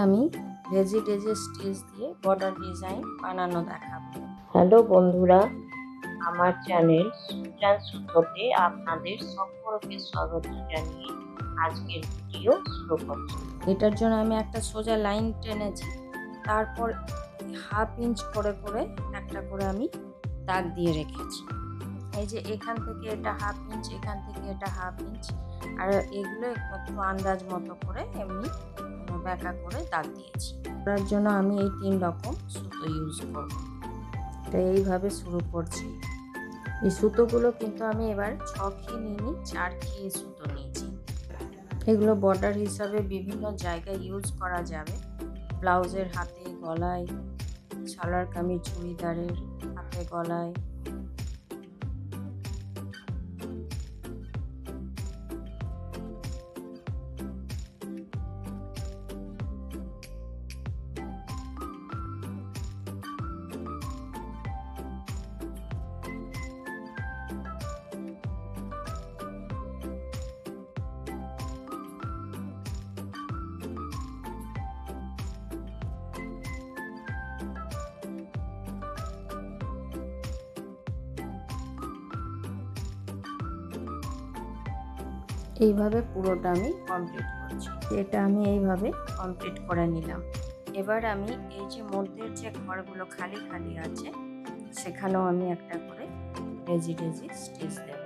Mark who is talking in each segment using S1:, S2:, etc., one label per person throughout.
S1: আমি veggie daisy stitch দিয়ে border design বানানো দেখাবো। হ্যালো বন্ধুরা, আমার চ্যানেল সুটোতে আপনাদের সকলকে স্বাগত জানিয়ে আজকের ভিডিও শুরু করছি। এটার জন্য আমি একটা সোজা লাইন টেনেছি, তারপর হাফ ইঞ্চ করে করে একটা করে আমি দাগ দিয়ে রেখেছি। এই যে এখান থেকে এটা হাফ ইঞ্চ, এখান থেকে এটা হাফ ইঞ্চ, আর এগুলো একটু আন্দাজ মতো করে এমনি ব্যাকা করে দাগ দিয়েছি। তার জন্য আমি এই 3 রকম সুতো ইউজ করব। তো এইভাবে শুরু করছি। এই সুতোগুলো কিন্তু আমি এবার 6টি নিইনি, 4টি সুতো নিয়েছি। এগুলো বর্ডার হিসাবে বিভিন্ন জায়গায় ইউজ করা যাবে। ব্লাউজের হাতে, গলায়, সালোয়ার কামিজ, চুড়িদারের হাতে, গলায়। এইভাবে পুরোটা আমি কমপ্লিট করছি। এটা আমি এইভাবে কমপ্লিট করে নিলাম। এবার আমি এই যে মধ্যের যে ঘরগুলো খালি খালি আছে, সেখানেও আমি একটা করে ডেজি ডেজি স্টিচ দেব।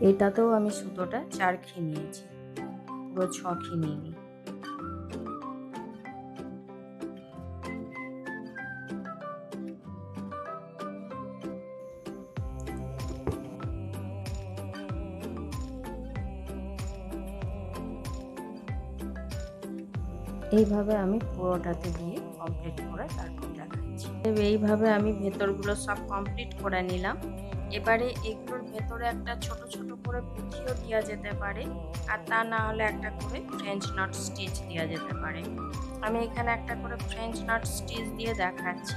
S1: এইটাতেও আমি সুতোটা 4টি নিয়েছি, পুরো 6টি নিইনি। এইভাবে আমি পুরোটাতে দিয়ে কমপ্লিট করে তারপর দেখাচ্ছি। এইভাবে আমি ভেতরগুলো সব কমপ্লিট করে নিলাম। এবারে এগুলোর ভেতরে একটা ছোট ছোট করে পুঁথিও দেওয়া যেতে পারে, আর তা না হলে একটা করে ফ্রেঞ্চ নট স্টিচ দেওয়া যেতে পারে। আমি এখানে একটা করে ফ্রেঞ্চ নট স্টিচ দিয়ে দেখাচ্ছি,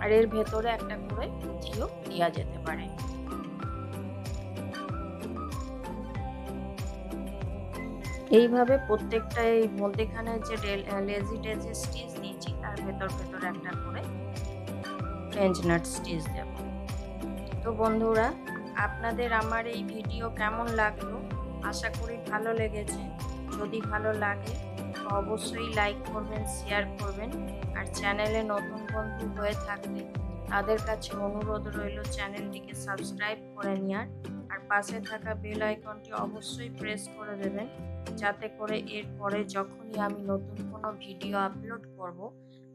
S1: আর এর ভেতরে একটা করে পুঁথিও দেওয়া যেতে পারে। এইভাবে প্রত্যেকটা এই মধ্যেখানে যে লেজি ডেজি স্টিচ দিয়েছি, তার ভেতর একটা করে ফ্রেঞ্চ নট স্টিচ দেব। তো বন্ধুরা, আপনাদের আমার এই ভিডিও কেমন লাগলো? আশা করি ভালো লেগেছে। যদি ভালো লাগে তো অবশ্যই লাইক করবেন, শেয়ার করবেন, আর চ্যানেলে নতুন বন্ধু হয়ে থাকলে তাদের কাছে অনুরোধ রইল চ্যানেলটিকে সাবস্ক্রাইব করে নেওয়ার, আর পাশে থাকা বেল আইকনটি অবশ্যই প্রেস করে দেবেন, যাতে করে এরপরে যখনই আমি নতুন কোনো ভিডিও আপলোড করব,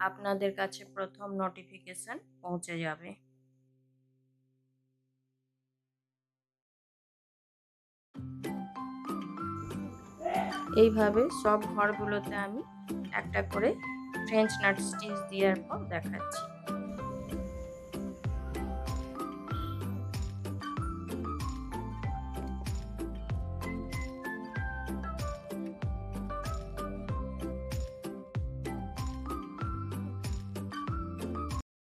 S1: আপনাদের কাছে প্রথম নোটিফিকেশন পৌঁছে যাবে। এইভাবে সব ঘরগুলোতে আমি একটা করে ফ্রেঞ্চ নট স্টিচ দেওয়ার পর দেখাচ্ছি।